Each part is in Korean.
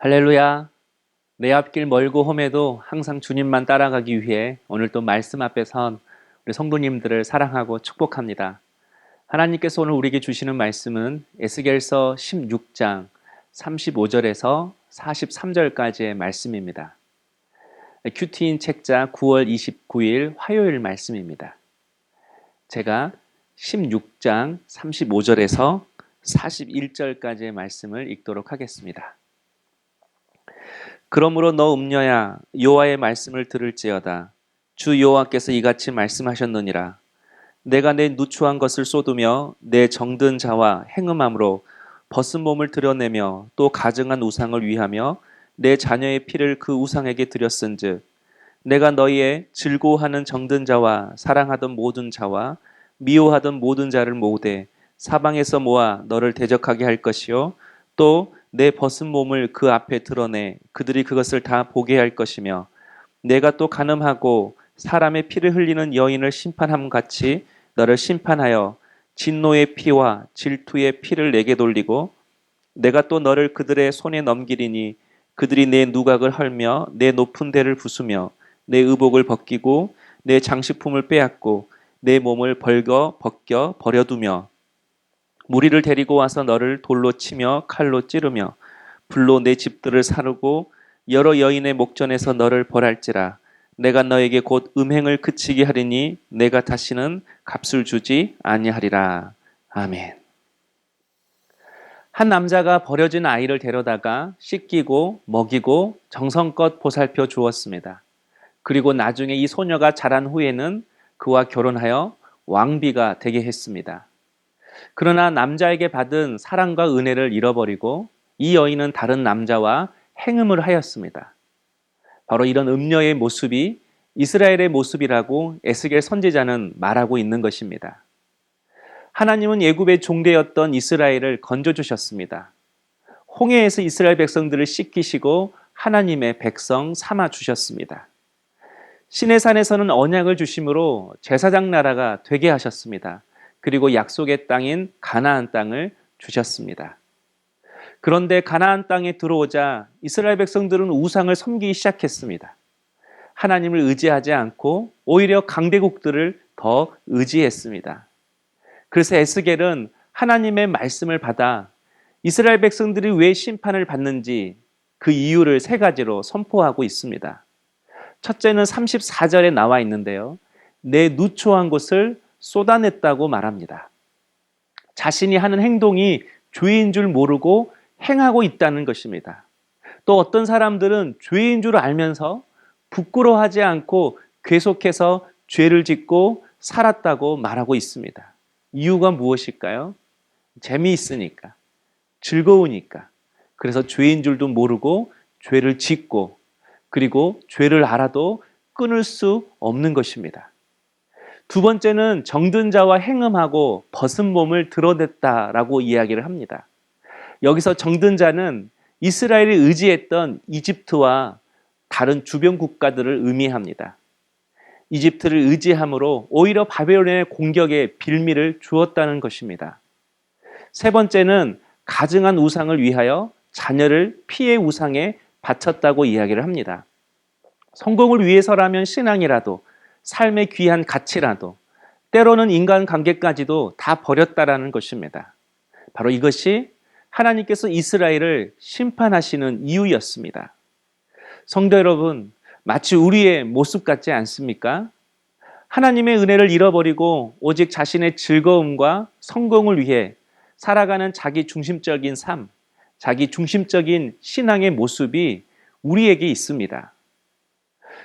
할렐루야. 내 앞길 멀고 험해도 항상 주님만 따라가기 위해 오늘 또 말씀 앞에 선 우리 성도님들을 사랑하고 축복합니다. 하나님께서 오늘 우리에게 주시는 말씀은 에스겔서 16장 35절에서 43절까지의 말씀입니다. 큐티인 책자 9월 29일 화요일 말씀입니다. 제가 16장 35절에서 41절까지의 말씀을 읽도록 하겠습니다. 그러므로 너 음녀야 여호와의 말씀을 들을지어다. 주 여호와께서 이같이 말씀하셨느니라. 내가 내 누추한 것을 쏟으며 내 정든 자와 행음함으로 벗은 몸을 드러내며 또 가증한 우상을 위하며 내 자녀의 피를 그 우상에게 드렸은즉 내가 너희의 즐거워하는 정든 자와 사랑하던 모든 자와 미워하던 모든 자를 모으되 사방에서 모아 너를 대적하게 할 것이요 또 내 벗은 몸을 그 앞에 드러내 그들이 그것을 다 보게 할 것이며 내가 또 간음하고 사람의 피를 흘리는 여인을 심판함 같이 너를 심판하여 진노의 피와 질투의 피를 내게 돌리고 내가 또 너를 그들의 손에 넘기리니 그들이 내 누각을 헐며 내 높은 데를 부수며 내 의복을 벗기고 내 장식품을 빼앗고 내 몸을 벗겨 버려두며 무리를 데리고 와서 너를 돌로 치며 칼로 찌르며 불로 내 집들을 사르고 여러 여인의 목전에서 너를 벌할지라. 내가 너에게 곧 음행을 그치게 하리니 내가 다시는 값을 주지 아니하리라. 아멘. 한 남자가 버려진 아이를 데려다가 씻기고 먹이고 정성껏 보살펴 주었습니다. 그리고 나중에 이 소녀가 자란 후에는 그와 결혼하여 왕비가 되게 했습니다. 그러나 남자에게 받은 사랑과 은혜를 잃어버리고 이 여인은 다른 남자와 행음을 하였습니다. 바로 이런 음녀의 모습이 이스라엘의 모습이라고 에스겔 선지자는 말하고 있는 것입니다. 하나님은 애굽의 종되었던 이스라엘을 건져주셨습니다. 홍해에서 이스라엘 백성들을 씻기시고 하나님의 백성 삼아 주셨습니다. 시내산에서는 언약을 주심으로 제사장 나라가 되게 하셨습니다. 그리고 약속의 땅인 가나안 땅을 주셨습니다. 그런데 가나안 땅에 들어오자 이스라엘 백성들은 우상을 섬기기 시작했습니다. 하나님을 의지하지 않고 오히려 강대국들을 더 의지했습니다. 그래서 에스겔은 하나님의 말씀을 받아 이스라엘 백성들이 왜 심판을 받는지 그 이유를 세 가지로 선포하고 있습니다. 첫째는 34절에 나와 있는데요. 내 누추한 것을 쏟아냈다고 말합니다. 자신이 하는 행동이 죄인 줄 모르고 행하고 있다는 것입니다. 또 어떤 사람들은 죄인 줄 알면서 부끄러워하지 않고 계속해서 죄를 짓고 살았다고 말하고 있습니다. 이유가 무엇일까요? 재미있으니까, 즐거우니까. 그래서 죄인 줄도 모르고 죄를 짓고 그리고 죄를 알아도 끊을 수 없는 것입니다. 두 번째는 정든 자와 행음하고 벗은 몸을 드러냈다라고 이야기를 합니다. 여기서 정든 자는 이스라엘이 의지했던 이집트와 다른 주변 국가들을 의미합니다. 이집트를 의지함으로 오히려 바벨론의 공격에 빌미를 주었다는 것입니다. 세 번째는 가증한 우상을 위하여 자녀를 피의 우상에 바쳤다고 이야기를 합니다. 성공을 위해서라면 신앙이라도 삶의 귀한 가치라도 때로는 인간관계까지도 다 버렸다라는 것입니다. 바로 이것이 하나님께서 이스라엘을 심판하시는 이유였습니다. 성도 여러분, 마치 우리의 모습 같지 않습니까? 하나님의 은혜를 잃어버리고 오직 자신의 즐거움과 성공을 위해 살아가는 자기 중심적인 삶, 자기 중심적인 신앙의 모습이 우리에게 있습니다.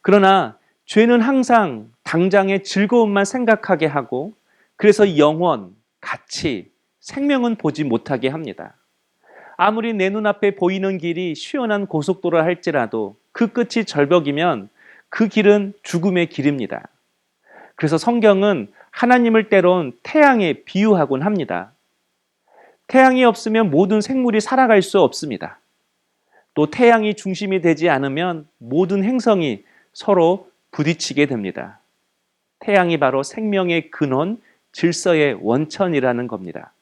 그러나 죄는 항상 당장의 즐거움만 생각하게 하고 그래서 영원, 가치, 생명은 보지 못하게 합니다. 아무리 내 눈앞에 보이는 길이 시원한 고속도로라 할지라도 그 끝이 절벽이면 그 길은 죽음의 길입니다. 그래서 성경은 하나님을 때론 태양에 비유하곤 합니다. 태양이 없으면 모든 생물이 살아갈 수 없습니다. 또 태양이 중심이 되지 않으면 모든 행성이 서로 부딪히게 됩니다. 태양이 바로 생명의 근원, 질서의 원천이라는 겁니다.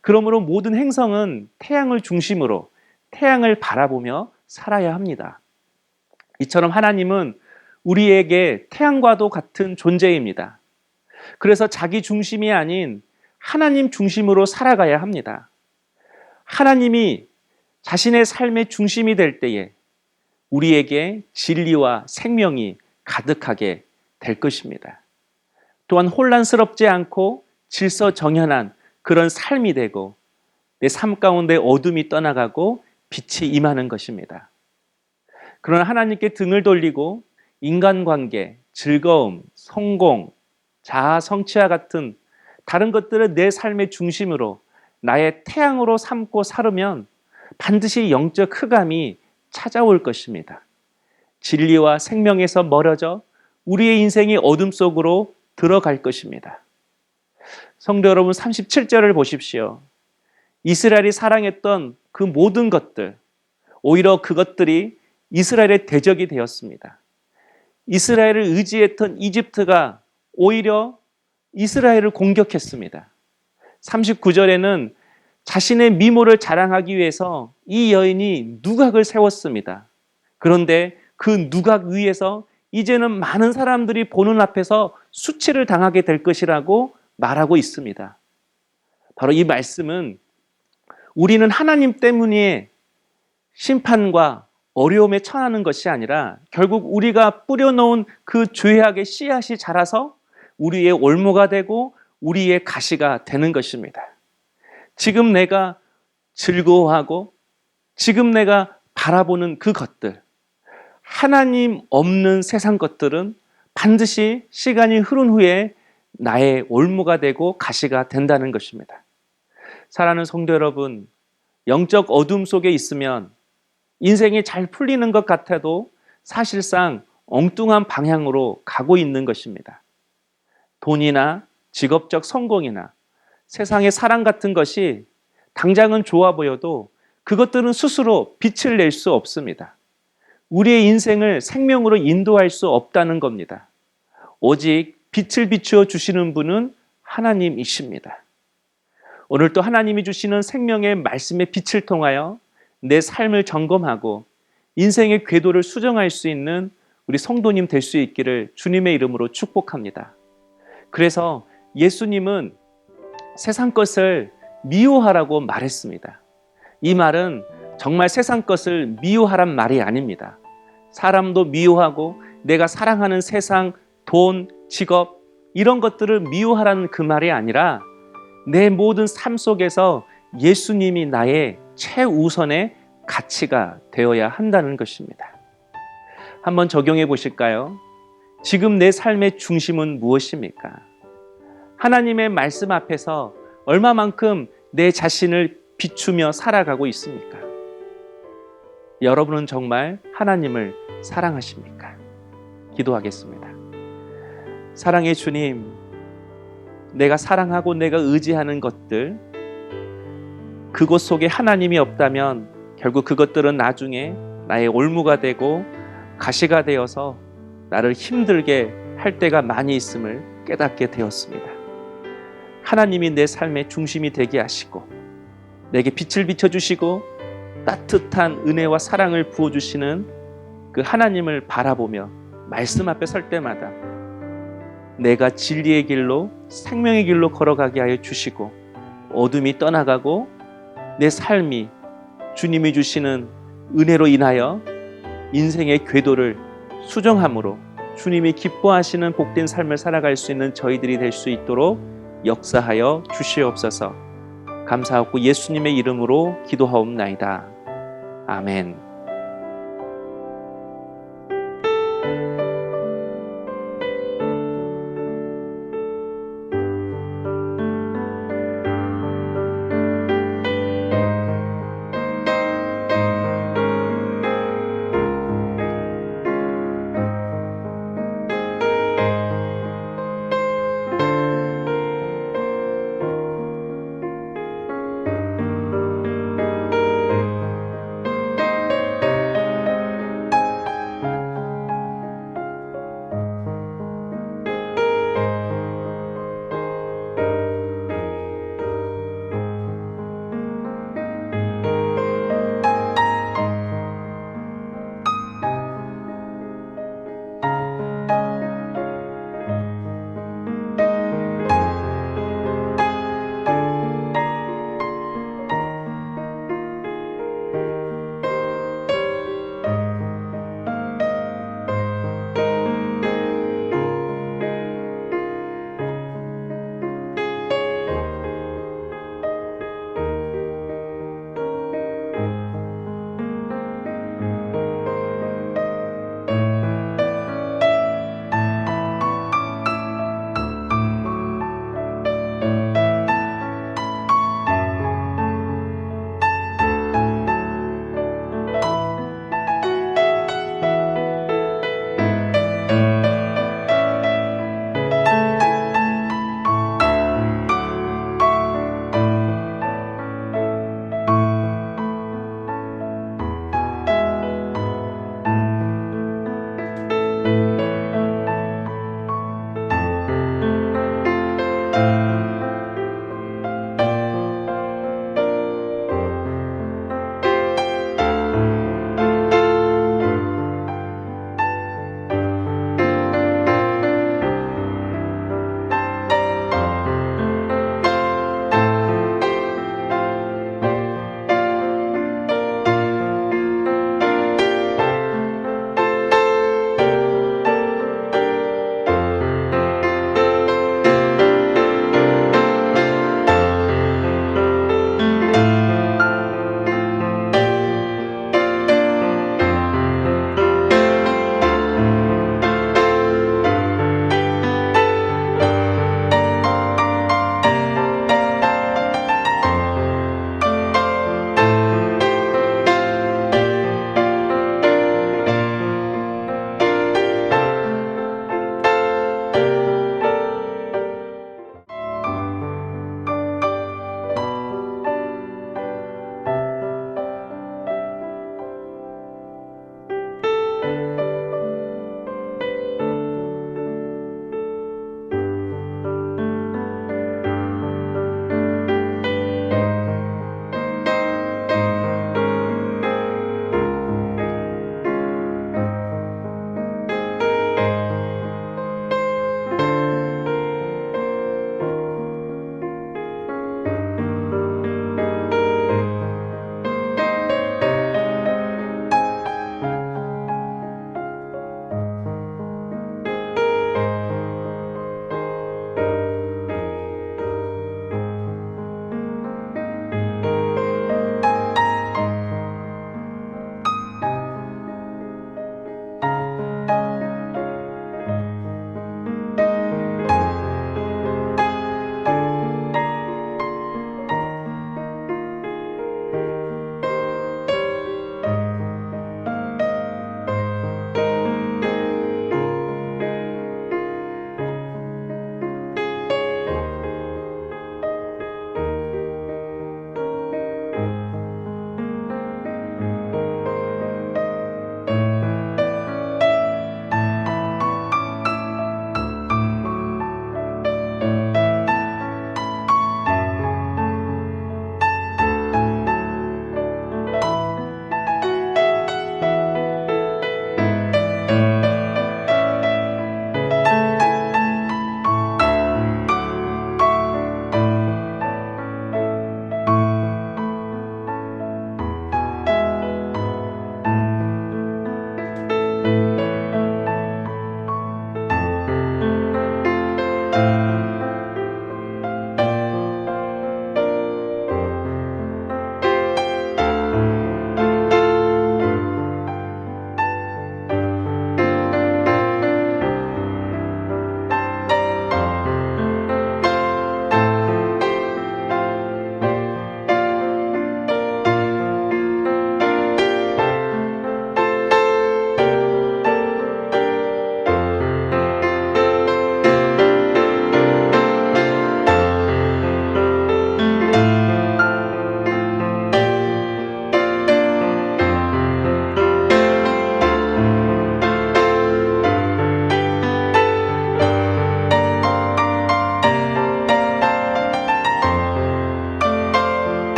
그러므로 모든 행성은 태양을 중심으로 태양을 바라보며 살아야 합니다. 이처럼 하나님은 우리에게 태양과도 같은 존재입니다. 그래서 자기 중심이 아닌 하나님 중심으로 살아가야 합니다. 하나님이 자신의 삶의 중심이 될 때에 우리에게 진리와 생명이 가득하게 될 것입니다. 또한 혼란스럽지 않고 질서정연한 그런 삶이 되고 내 삶 가운데 어둠이 떠나가고 빛이 임하는 것입니다. 그러나 하나님께 등을 돌리고 인간관계, 즐거움, 성공, 자아 성취와 같은 다른 것들을 내 삶의 중심으로 나의 태양으로 삼고 살으면 반드시 영적 흑암이 찾아올 것입니다. 진리와 생명에서 멀어져 우리의 인생이 어둠 속으로 들어갈 것입니다. 성도 여러분, 37절을 보십시오. 이스라엘이 사랑했던 그 모든 것들, 오히려 그것들이 이스라엘의 대적이 되었습니다. 이스라엘을 의지했던 이집트가 오히려 이스라엘을 공격했습니다. 39절에는 자신의 미모를 자랑하기 위해서 이 여인이 누각을 세웠습니다. 그런데 그 누각 위에서 이제는 많은 사람들이 보는 앞에서 수치를 당하게 될 것이라고 말하고 있습니다. 바로 이 말씀은 우리는 하나님 때문에 심판과 어려움에 처하는 것이 아니라 결국 우리가 뿌려놓은 그 죄악의 씨앗이 자라서 우리의 올무가 되고 우리의 가시가 되는 것입니다. 지금 내가 즐거워하고 지금 내가 바라보는 그 것들, 하나님 없는 세상 것들은 반드시 시간이 흐른 후에 나의 올무가 되고 가시가 된다는 것입니다. 사랑하는 성도 여러분, 영적 어둠 속에 있으면 인생이 잘 풀리는 것 같아도 사실상 엉뚱한 방향으로 가고 있는 것입니다. 돈이나 직업적 성공이나 세상의 사랑 같은 것이 당장은 좋아 보여도 그것들은 스스로 빛을 낼 수 없습니다. 우리의 인생을 생명으로 인도할 수 없다는 겁니다. 오직 빛을 비추어 주시는 분은 하나님이십니다. 오늘 또 하나님이 주시는 생명의 말씀의 빛을 통하여 내 삶을 점검하고 인생의 궤도를 수정할 수 있는 우리 성도님 될 수 있기를 주님의 이름으로 축복합니다. 그래서 예수님은 세상 것을 미워하라고 말했습니다. 이 말은 정말 세상 것을 미워하란 말이 아닙니다. 사람도 미워하고 내가 사랑하는 세상, 돈, 직업 이런 것들을 미워하라는 그 말이 아니라 내 모든 삶 속에서 예수님이 나의 최우선의 가치가 되어야 한다는 것입니다. 한번 적용해 보실까요? 지금 내 삶의 중심은 무엇입니까? 하나님의 말씀 앞에서 얼마만큼 내 자신을 비추며 살아가고 있습니까? 여러분은 정말 하나님을 사랑하십니까? 기도하겠습니다. 사랑의 주님, 내가 사랑하고 내가 의지하는 것들, 그곳 속에 하나님이 없다면 결국 그것들은 나중에 나의 올무가 되고 가시가 되어서 나를 힘들게 할 때가 많이 있음을 깨닫게 되었습니다. 하나님이 내 삶의 중심이 되게 하시고 내게 빛을 비춰주시고 따뜻한 은혜와 사랑을 부어주시는 그 하나님을 바라보며 말씀 앞에 설 때마다 내가 진리의 길로 생명의 길로 걸어가게 하여 주시고 어둠이 떠나가고 내 삶이 주님이 주시는 은혜로 인하여 인생의 궤도를 수정함으로 주님이 기뻐하시는 복된 삶을 살아갈 수 있는 저희들이 될 수 있도록 역사하여 주시옵소서. 감사하고 예수님의 이름으로 기도하옵나이다. 아멘.